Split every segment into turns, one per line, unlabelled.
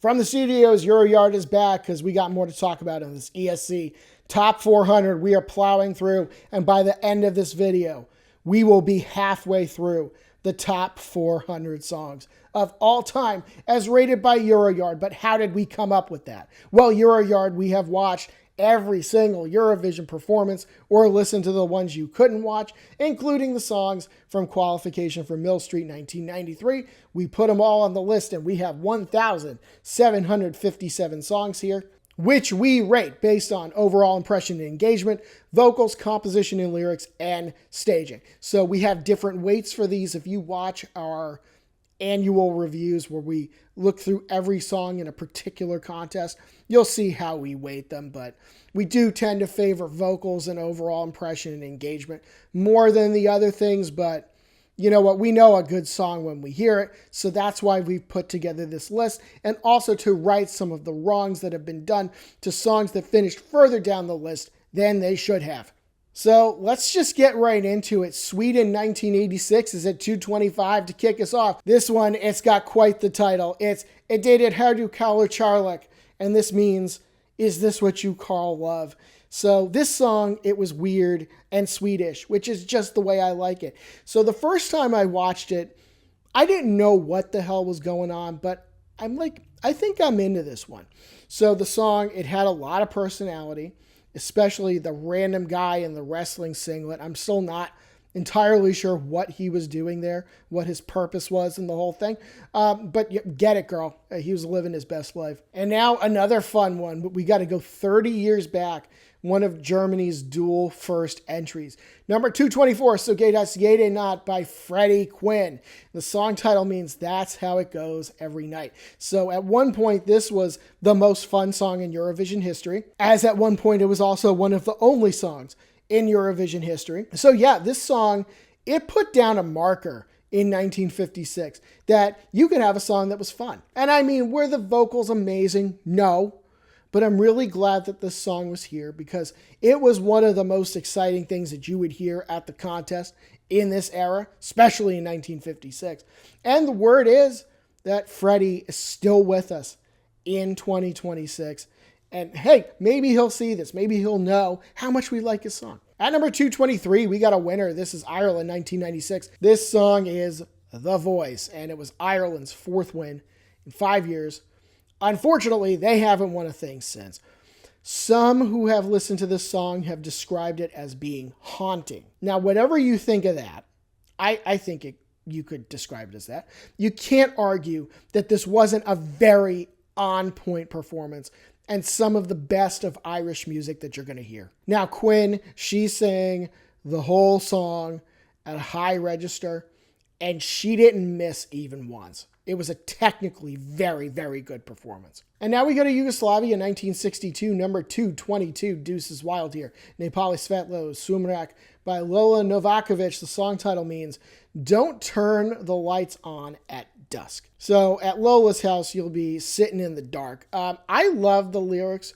From the studios, Euroyard is back because we got more to talk about in this ESC Top 400. We are plowing through, and by the end of this video, we will be halfway through the top 400 songs of all time as rated by Euroyard. But how did we come up with that? Well, Euroyard, we have watched every single Eurovision performance or listened to the ones you couldn't watch, including the songs from qualification for Mill Street 1993. We put them all on the list, and we have 1,757 songs here, which we rate based on overall impression and engagement, vocals, composition and lyrics, and staging. So we have different weights for these. If you watch our annual reviews where we look through every song in a particular contest, you'll see how we weight them, but we do tend to favor vocals and overall impression and engagement more than the other things. But you know what? We know a good song when we hear it, so that's why we've put together this list, and also to right some of the wrongs that have been done to songs that finished further down the list than they should have. So let's just get right into it. Sweden 1986 is at 225 to kick us off. This one, it's got quite the title. It dated How Du Kaller Charlek, and this means, is this what you call love? So this song, it was weird and Swedish, which is just the way I like it. So the first time I watched it, I didn't know what the hell was going on, but I'm like, I think I'm into this one. So the song, it had a lot of personality, especially the random guy in the wrestling singlet. I'm still not entirely sure what he was doing there, what his purpose was in the whole thing. But get it, girl. He was living his best life. And now another fun one, but we got to go 30 years back. One of Germany's dual first entries. Number 224, So Geht das jede Nacht by Freddie Quinn. The song title means that's how it goes every night. So at one point, this was the most fun song in Eurovision history, as at one point it was also one of the only songs in Eurovision history. So yeah, this song, it put down a marker in 1956 that you could have a song that was fun. And I mean, were the vocals amazing? No. But I'm really glad that this song was here because it was one of the most exciting things that you would hear at the contest in this era, especially in 1956. And the word is that Freddie is still with us in 2026. And hey, maybe he'll see this. Maybe he'll know how much we like his song. At number 223, we got a winner. This is Ireland 1996. This song is The Voice, and it was Ireland's fourth win in 5 years. Unfortunately, they haven't won a thing since. Some who have listened to this song have described it as being haunting. Now, whatever you think of that, I think you could describe it as that. You can't argue that this wasn't a very on-point performance and some of the best of Irish music that you're going to hear. Now, Quinn, she sang the whole song at a high register, and she didn't miss even once. It was a technically very, very good performance. And now we go to Yugoslavia, 1962, number 222, Deuces Wild here. Nepali Svetlo, Sumrak by Lola Novakovic. The song title means, Don't Turn the Lights On at Dusk. So at Lola's house, you'll be sitting in the dark. I love the lyrics.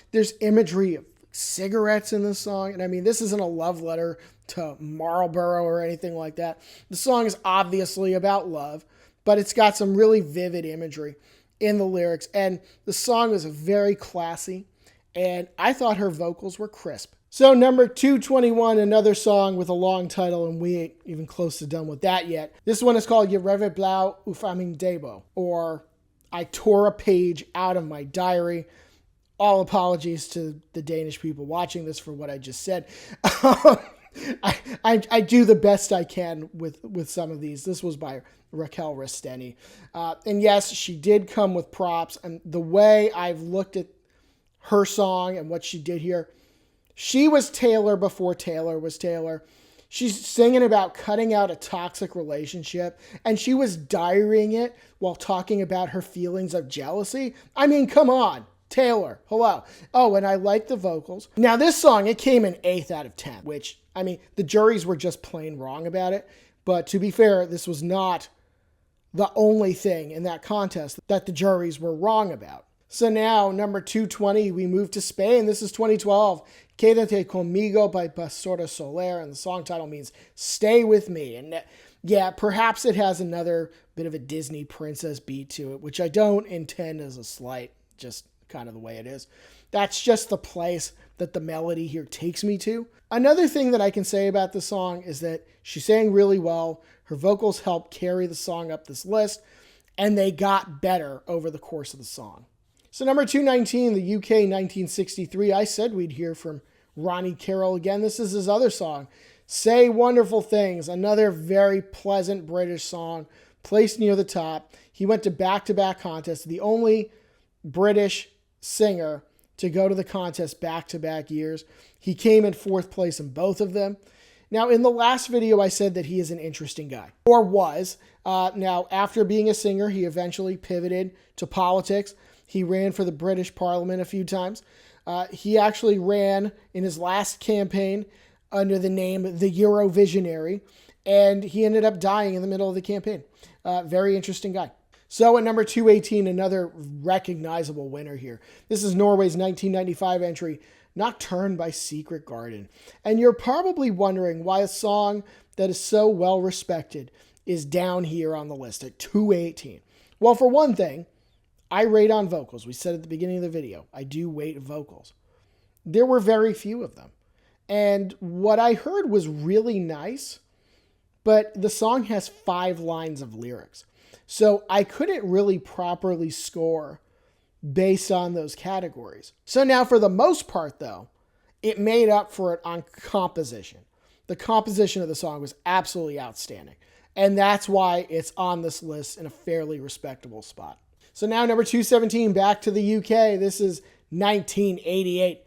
There's imagery of cigarettes in the song. And I mean, this isn't a love letter to Marlboro or anything like that. The song is obviously about love, but it's got some really vivid imagery in the lyrics. And the song is very classy, and I thought her vocals were crisp. So number 221, another song with a long title, and we ain't even close to done with that yet. This one is called Je rêve blau ufaming debo, or I tore a page out of my diary. All apologies to the Danish people watching this for what I just said. I do the best I can with some of these. This was by Raquel Resteni. And yes, she did come with props. And the way I've looked at her song and what she did here, she was Taylor before Taylor was Taylor. She's singing about cutting out a toxic relationship, and she was diarying it while talking about her feelings of jealousy. I mean, come on. Taylor, hello. Oh, and I like the vocals. Now, this song, it came in 8th out of 10, which, I mean, the juries were just plain wrong about it. But to be fair, this was not the only thing in that contest that the juries were wrong about. So now, number 220, we move to Spain. This is 2012. Quédate conmigo by Pastora Soler, and the song title means Stay With Me. And yeah, perhaps it has another bit of a Disney princess beat to it, which I don't intend as a slight, just kind of the way it is. That's just the place that the melody here takes me to. Another thing that I can say about the song is that she sang really well. Her vocals helped carry the song up this list, and they got better over the course of the song. So number 219, the UK 1963. I said we'd hear from Ronnie Carroll again. This is his other song, Say Wonderful Things, another very pleasant British song, placed near the top. He went to back-to-back contests, the only British singer to go to the contest back-to-back years. He came in 4th place in both of them. Now, in the last video, I said that he is an interesting guy, or was. Now, after being a singer, he eventually pivoted to politics. He ran for the British Parliament a few times. He actually ran in his last campaign under the name the Eurovisionary, and he ended up dying in the middle of the campaign. Very interesting guy. So at number 218, another recognizable winner here. This is Norway's 1995 entry, Nocturne by Secret Garden. And you're probably wondering why a song that is so well respected is down here on the list at 218. Well, for one thing, I rate on vocals. We said at the beginning of the video, I do weight vocals. There were very few of them. And what I heard was really nice, but the song has 5 lines of lyrics. So I couldn't really properly score based on those categories. So now for the most part, though, it made up for it on composition. The composition of the song was absolutely outstanding. And that's why it's on this list in a fairly respectable spot. So now number 217, back to the UK. This is 1988,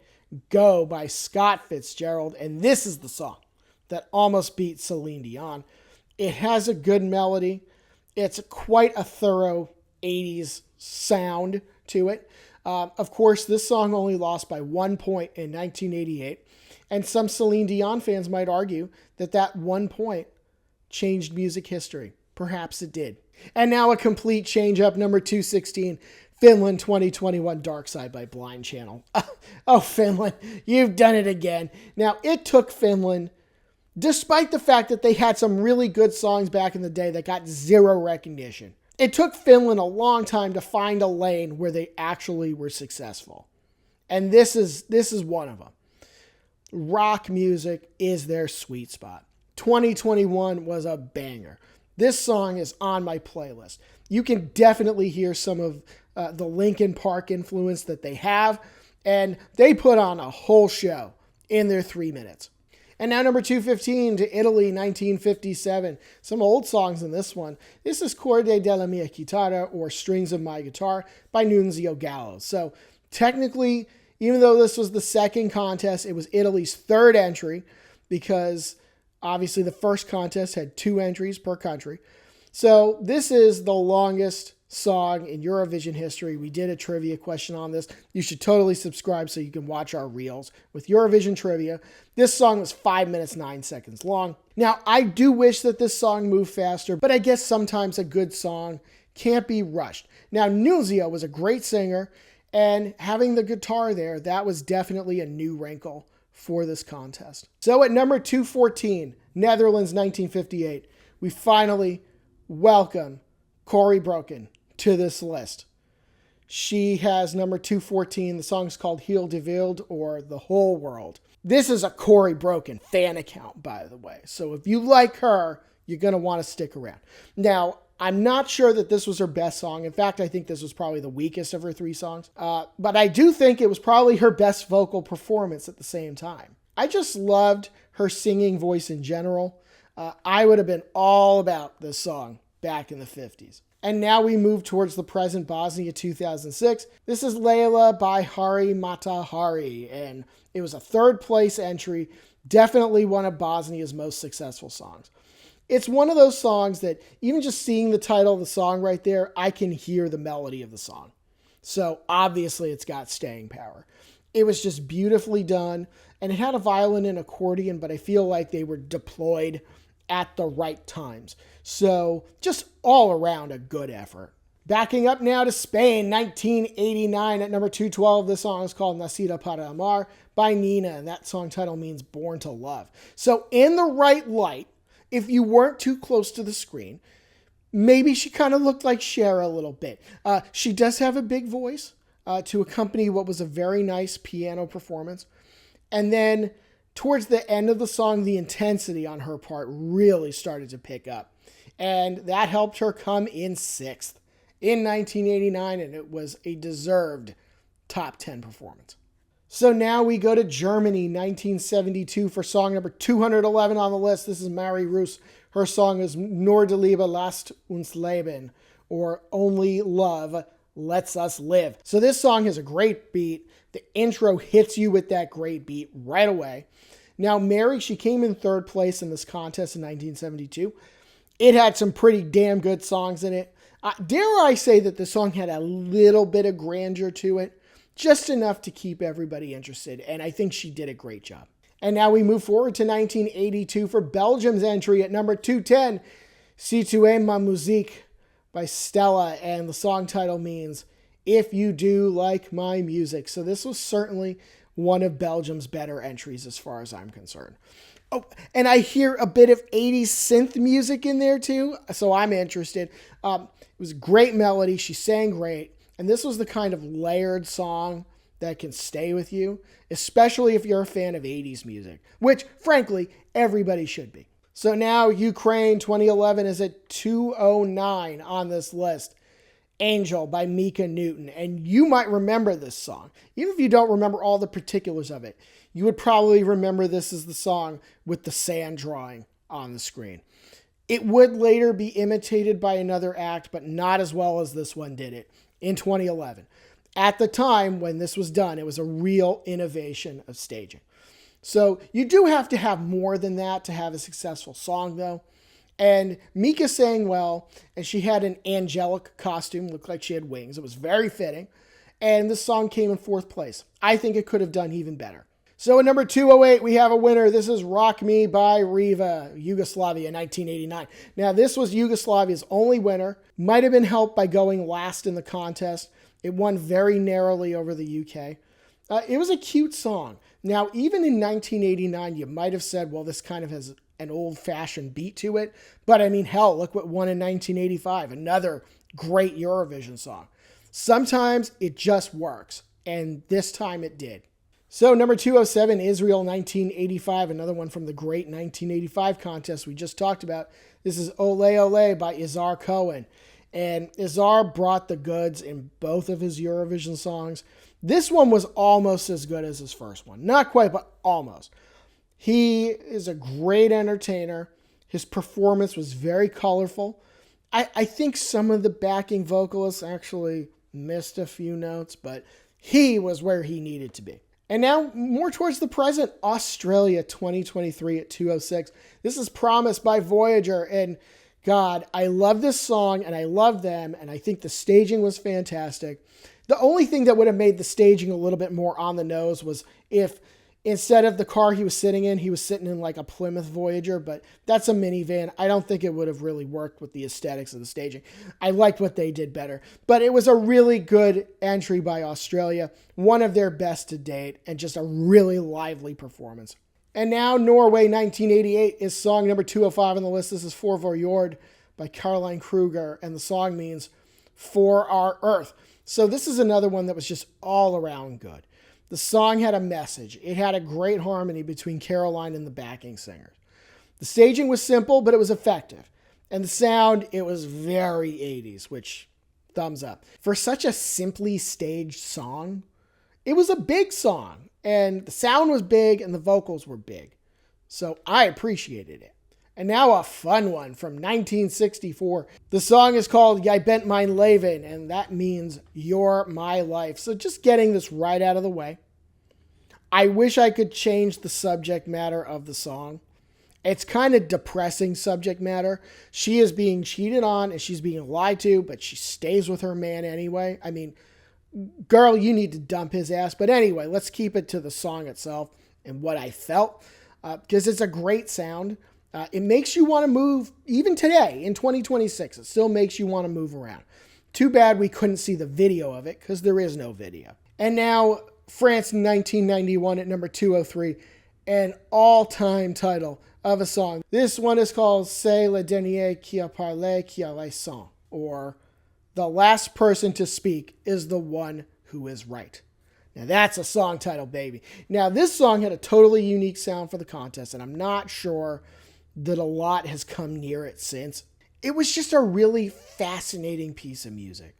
Go by Scott Fitzgerald. And this is the song that almost beat Celine Dion. It has a good melody. It's quite a thorough 80s sound to it. Of course, this song only lost by 1 point in 1988. And some Celine Dion fans might argue that that 1 point changed music history. Perhaps it did. And now a complete change up, number 216, Finland 2021 Dark Side by Blind Channel. Oh, Finland, you've done it again. Now, it took Finland, despite the fact that they had some really good songs back in the day that got zero recognition, it took Finland a long time to find a lane where they actually were successful. And this is one of them. Rock music is their sweet spot. 2021 was a banger. This song is on my playlist. You can definitely hear some of the Linkin Park influence that they have, and they put on a whole show in their 3 minutes. And now number 215, to Italy, 1957. Some old songs in this one. This is Corde della mia chitarra, or Strings of My Guitar, by Nunzio Gallo. So technically, even though this was the second contest, it was Italy's 3rd entry, because obviously the first contest had 2 entries per country. So this is the longest song in Eurovision history. We did a trivia question on this. You should totally subscribe so you can watch our reels with Eurovision trivia. This song was 5 minutes, 9 seconds long. Now, I do wish that this song moved faster, but I guess sometimes a good song can't be rushed. Now, Nunzio was a great singer, and having the guitar there, that was definitely a new wrinkle for this contest. So at number 214, Netherlands 1958, we finally welcome Corey Broken to this list. She has number 214. The song's called Heel de Wild, or The Whole World. This is a Corey Broken fan account, by the way. So if you like her, you're going to want to stick around. Now, I'm not sure that this was her best song. In fact, I think this was probably the weakest of her 3 songs. But I do think it was probably her best vocal performance at the same time. I just loved her singing voice in general. I would have been all about this song back in the 50s. And now we move towards the present, Bosnia 2006. This is Layla by Hari Matahari, and it was a 3rd place entry, definitely one of Bosnia's most successful songs. It's one of those songs that even just seeing the title of the song right there, I can hear the melody of the song. So obviously it's got staying power. It was just beautifully done, and it had a violin and accordion, but I feel like they were deployed at the right times. So just all around a good effort. Backing up now to Spain, 1989 at number 212. This song is called Nacida para Amar by Nina, and that song title means Born to Love. So in the right light, if you weren't too close to the screen, maybe she kind of looked like Cher a little bit. She does have a big voice to accompany what was a very nice piano performance. And then towards the end of the song, the intensity on her part really started to pick up. And that helped her come in 6th in 1989, and it was a deserved top 10 performance. So now we go to Germany, 1972, for song number 211 on the list. This is Mary Roos. Her song is Nur die Liebe lasst uns leben, or Only Love Lets Us Live. So this song has a great beat. The intro hits you with that great beat right away. Now, Mary, she came in 3rd place in this contest in 1972. It had some pretty damn good songs in it. Dare I say that the song had a little bit of grandeur to it, just enough to keep everybody interested, and I think she did a great job. And now we move forward to 1982 for Belgium's entry at number 210, Si tu aimes ma musique by Stella, and the song title means If You Do Like My Music. So this was certainly one of Belgium's better entries as far as I'm concerned. Oh, and I hear a bit of 80s synth music in there too, so I'm interested. It was a great melody. She sang great. And this was the kind of layered song that can stay with you, especially if you're a fan of 80s music, which, frankly, everybody should be. So now Ukraine 2011 is at 209 on this list. Angel by Mika Newton. And you might remember this song. Even if you don't remember all the particulars of it, you would probably remember this as the song with the sand drawing on the screen. It would later be imitated by another act, but not as well as this one did it in 2011. At the time when this was done, it was a real innovation of staging. So you do have to have more than that to have a successful song, though. And Mika sang well, and she had an angelic costume, looked like she had wings. It was very fitting. And this song came in 4th place. I think it could have done even better. So at number 208, we have a winner. This is Rock Me by Riva, Yugoslavia, 1989. Now, this was Yugoslavia's only winner. Might have been helped by going last in the contest. It won very narrowly over the UK. It was a cute song. Now, even in 1989, you might have said, well, this kind of has an old-fashioned beat to it. But I mean, hell, look what won in 1985. Another great Eurovision song. Sometimes it just works. And this time it did. So number 207, Israel 1985, another one from the great 1985 contest we just talked about. This is Ole Ole by Izar Cohen. And Izar brought the goods in both of his Eurovision songs. This one was almost as good as his first one. Not quite, but almost. He is a great entertainer. His performance was very colorful. I think some of the backing vocalists actually missed a few notes, but he was where he needed to be. And now, more towards the present, Australia 2023 at 206. This is Promise by Voyager. And God, I love this song and I love them. And I think the staging was fantastic. The only thing that would have made the staging a little bit more on the nose was if instead of the car he was sitting in, he was sitting in like a Plymouth Voyager, but that's a minivan. I don't think it would have really worked with the aesthetics of the staging. I liked what they did better, but it was a really good entry by Australia, one of their best to date, and just a really lively performance. And now Norway 1988 is song number 205 on the list. This is For Vår Jord by Caroline Kruger, and the song means For Our Earth. So this is another one that was just all around good. The song had a message. It had a great harmony between Caroline and the backing singers. The staging was simple, but it was effective. And the sound, it was very 80s, which, thumbs up. For such a simply staged song, it was a big song. And the sound was big and the vocals were big. So I appreciated it. And now a fun one from 1964. The song is called Jij bent mijn leven, and that means You're My Life. So just getting this right out of the way. I wish I could change the subject matter of the song. It's kind of depressing subject matter. She is being cheated on and she's being lied to, but she stays with her man anyway. I mean, girl, you need to dump his ass. But anyway, let's keep it to the song itself and what I felt, because it's a great sound. It makes you want to move, even today in 2026, it still makes you want to move around. Too bad we couldn't see the video of it, because there is no video. And now, France 1991 at number 203, an all-time title of a song. This one is called C'est le dernier qui a parlé qui a raison, or the last person to speak is the one who is right. Now that's a song title, baby. Now this song had a totally unique sound for the contest, and I'm not sure that a lot has come near it since. It was just a really fascinating piece of music.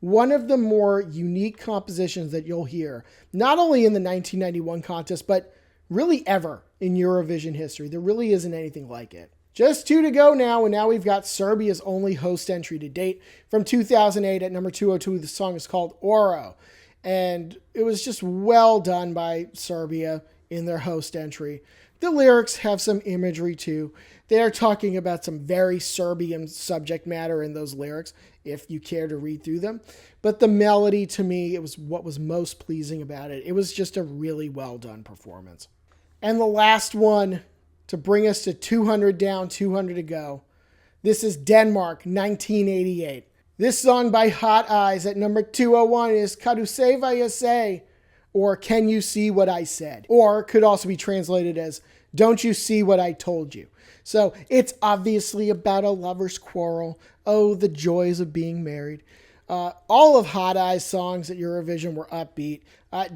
One of the more unique compositions that you'll hear, not only in the 1991 contest, but really ever in Eurovision history. There really isn't anything like it. Just 2 to go now, and now we've got Serbia's only host entry to date. From 2008 at number 202, the song is called Oro. And it was just well done by Serbia in their host entry. The lyrics have some imagery too. They're talking about some very Serbian subject matter in those lyrics, if you care to read through them. But the melody, to me, it was what was most pleasing about it. It was just a really well done performance. And the last one to bring us to 200 down, 200 to go. This is Denmark, 1988. This song by Hot Eyes at number 201 is Kan du se hvad jeg sagde? Or Can You See What I Said? Or could also be translated as Don't You See What I Told You? So it's obviously about a lover's quarrel. Oh, the joys of being married. All of Hot Eyes' songs at Eurovision were upbeat.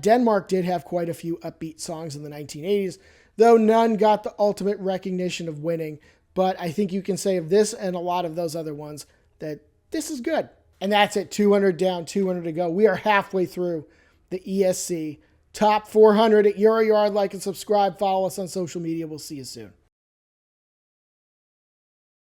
Denmark did have quite a few upbeat songs in the 1980s, though none got the ultimate recognition of winning. But I think you can say of this and a lot of those other ones that this is good. And that's it. 200 down, 200 to go. We are halfway through the ESC Top 400 at Euroyard. Like and subscribe. Follow us on social media. We'll see you soon.